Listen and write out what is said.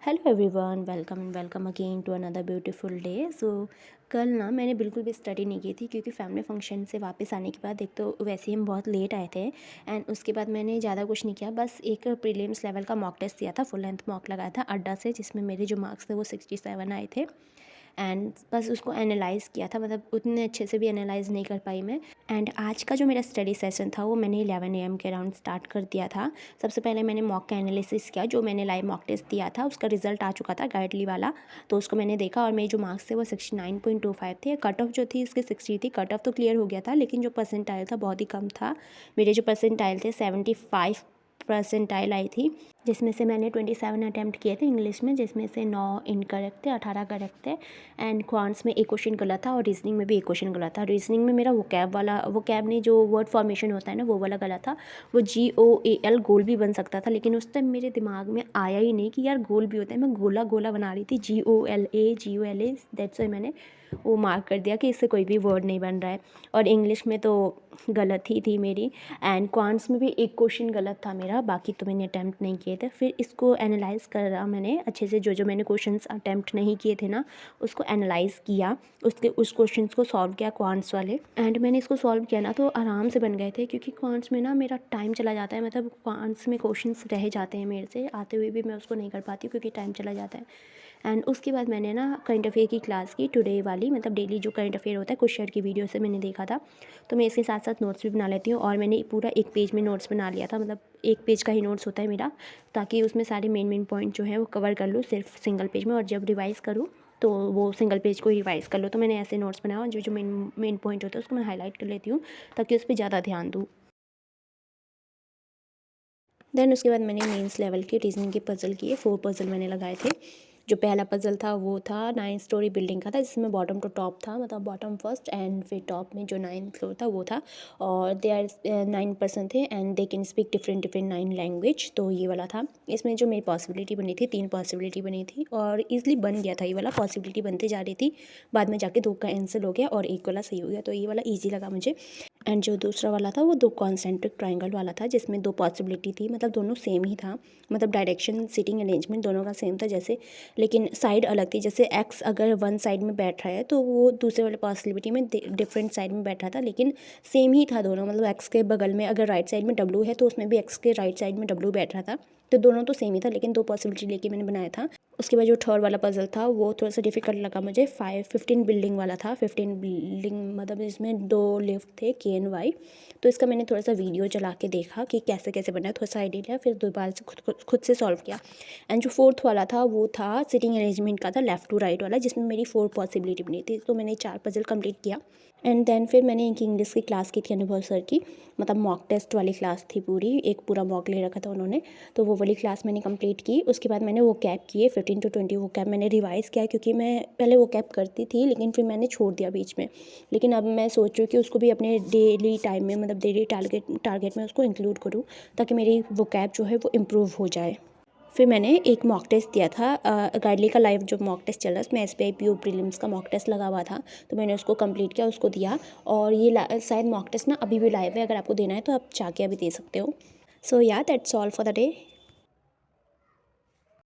Hello everyone, welcome again to another beautiful day. कल ना मैंने बिल्कुल भी स्टडी नहीं की थी क्योंकि फैमिली फंक्शन से वापस आने के बाद एक तो वैसे ही हम बहुत लेट आए थे एंड उसके बाद मैंने ज़्यादा कुछ नहीं किया, बस एक प्रीलिम्स लेवल का मॉक टेस्ट दिया था, फुल लेंथ मॉक लगाया था अड्डा से, जिसमें मेरे जो मार्क्स थे वो 67 आए थे। एंड बस उसको एनालाइज़ किया था, मतलब उतने अच्छे से भी एनालाइज़ नहीं कर पाई मैं। एंड आज का जो मेरा स्टडी सेशन था वो मैंने 11 AM के अराउंड स्टार्ट कर दिया था। सबसे पहले मैंने मॉक का एनालिसिस किया, जो मैंने लाइव मॉक टेस्ट दिया था उसका रिजल्ट आ चुका था गाइडली वाला, तो उसको मैंने देखा और मेरे जो मार्क्स थे वो 69.25 थे। कट ऑफ जो थी इसकी 60 थी, कट ऑफ तो क्लियर हो गया था लेकिन जो परसेंटाइल था बहुत ही कम था। मेरे जो परसेंटाइल थे 75 परसेंटाइल आई थी, जिसमें से मैंने 27 अटैम्प्ट किए थे इंग्लिश में, जिसमें से 9 इनकरेक्ट थे, 18 करेक्ट थे। एंड क्वांट्स में एक क्वेश्चन गलत था और रीजनिंग में भी एक क्वेश्चन गलत था। रीजनिंग में मेरा वोकैब नहीं, जो वर्ड फॉर्मेशन होता है ना, वो वाला गलत था। वो GOAL गोल भी बन सकता था, लेकिन उस टाइम मेरे दिमाग में आया ही नहीं कि यार गोल भी होता है। मैं गोला गोला बना रही थी, GOLA, दैट्स वाई मैंने वो मार्क कर दिया कि इससे कोई भी वर्ड नहीं बन रहा है। और इंग्लिश में तो गलत ही थी मेरी, एंड क्वांट्स में भी एक क्वेश्चन गलत था मेरा, बाकी तो मैंने अटैम्प्ट नहीं किए थे। फिर इसको एनालाइज़ करा मैंने अच्छे से, जो मैंने क्वेश्चंस अटैम्प्ट नहीं किए थे ना उसको एनालाइज़ किया, उस क्वेश्चंस को सॉल्व किया क्वांट्स वाले। एंड मैंने इसको सॉल्व किया ना तो आराम से बन गए थे, क्योंकि क्वांट्स में ना मेरा टाइम चला जाता है, मतलब क्वांट्स में क्वेश्चंस रह जाते हैं मेरे से, आते हुए भी मैं उसको नहीं कर पाती क्योंकि टाइम चला जाता है। एंड उसके बाद मैंने ना करंट अफेयर की क्लास की, टुडे वाली, मतलब डेली जो करंट अफेयर होता है कुछ शेयर की वीडियो से मैंने देखा था, तो मैं इसके साथ साथ नोट्स भी बना लेती हूँ। और मैंने पूरा एक पेज में नोट्स बना लिया था, मतलब एक पेज का ही नोट्स होता है मेरा, ताकि उसमें सारे मेन पॉइंट जो है वो कवर कर लूँ सिर्फ सिंगल पेज में, और जब रिवाइज़ करूँ तो वो सिंगल पेज को ही रिवाइज़ कर लो। तो मैंने ऐसे नोट्स बनाया और जो जो मेन पॉइंट होता है उसको मैं हाईलाइट कर लेती हूँ ताकि उस पर ज़्यादा ध्यान दूँ। देन उसके बाद मैंने मेंस लेवल के रीजनिंग के पज़ल किए, 4 पज़ल मैंने लगाए थे। जो पहला पज़ल था वो था 9 स्टोरी बिल्डिंग का था, जिसमें बॉटम टू टॉप था, मतलब बॉटम फर्स्ट एंड फिर टॉप में जो 9th फ्लोर था वो था। और दे आर 9 पर्सन थे and they can speak different 9 language, तो ये वाला था। इसमें जो मेरी पॉसिबिलिटी बनी थी, 3 पॉसिबिलिटी बनी थी और ईजिली बन गया था ये वाला, पॉसिबिलिटी बनते जा रही थी, बाद में जाके 2 का आंसर हो गया और एक वाला सही हो गया, तो ये वाला ईजी लगा मुझे। एंड जो दूसरा वाला था वो 2 कॉन्सेंट्रिक ट्रायंगल वाला था, जिसमें 2 पॉसिबिलिटी थी, मतलब दोनों सेम ही था, मतलब डायरेक्शन सीटिंग अरेंजमेंट दोनों का सेम था जैसे, लेकिन साइड अलग थी। जैसे एक्स अगर वन साइड में बैठ रहा है तो वो दूसरे वाले पॉसिबिलिटी में डिफरेंट साइड में बैठ रहा था, लेकिन सेम ही था दोनों, मतलब एक्स के बगल में अगर राइट साइड में डब्लू है तो उसमें भी एक्स के राइट साइड में डब्लू बैठ रहा था, तो दोनों तो सेम ही था, लेकिन 2 पॉसिबिलिटी लेके मैंने बनाया था। उसके बाद जो थर्ड वाला पजल था वो थोड़ा सा डिफिकल्ट लगा मुझे, 15 बिल्डिंग वाला था। 15 बिल्डिंग मतलब इसमें 2 लिफ्ट थे KNY, तो इसका मैंने थोड़ा सा वीडियो चला के देखा कि कैसे कैसे बना है, थोड़ा सा आइडिया लिया, फिर दोबारा से खुद से सॉल्व किया। एंड जो फोर्थ वाला था वो था सिटिंग अरेंजमेंट का था, लेफ़्ट टू राइट वाला, जिसमें मेरी 4 पॉसिबिलिटी बनी थी, तो मैंने 4 पजल कंप्लीट किया। एंड देन फिर मैंने एक इंग्लिश की क्लास की थी अनुभव सर की, मतलब मॉक टेस्ट वाली क्लास थी पूरी, एक पूरा मॉक ले रखा था उन्होंने, तो वो वाली क्लास मैंने कंप्लीट की। उसके बाद मैंने वो कैप किए 15 to 20 वो कैप मैंने रिवाइज़ किया, क्योंकि मैं पहले वो कैप करती थी लेकिन फिर मैंने छोड़ दिया बीच में, लेकिन अब मैं सोच रही हूँ कि उसको भी अपने डेली टाइम में, मतलब डेली टारगेट में उसको इंक्लूड करूँ, ताकि मेरी वो कैप जो है वो इम्प्रूव हो जाए। फिर मैंने एक मॉक टेस्ट दिया था, गाइडली का लाइव जो मॉक टेस्ट चल रहा है उसमें SBI PO प्रीलिम्स का मॉक टेस्ट लगा हुआ था, तो मैंने उसको कंप्लीट किया, उसको दिया। और ये शायद मॉक टेस्ट ना अभी भी लाइव है, अगर आपको देना है तो आप जाके अभी दे सकते हो। सो या that's all for the day.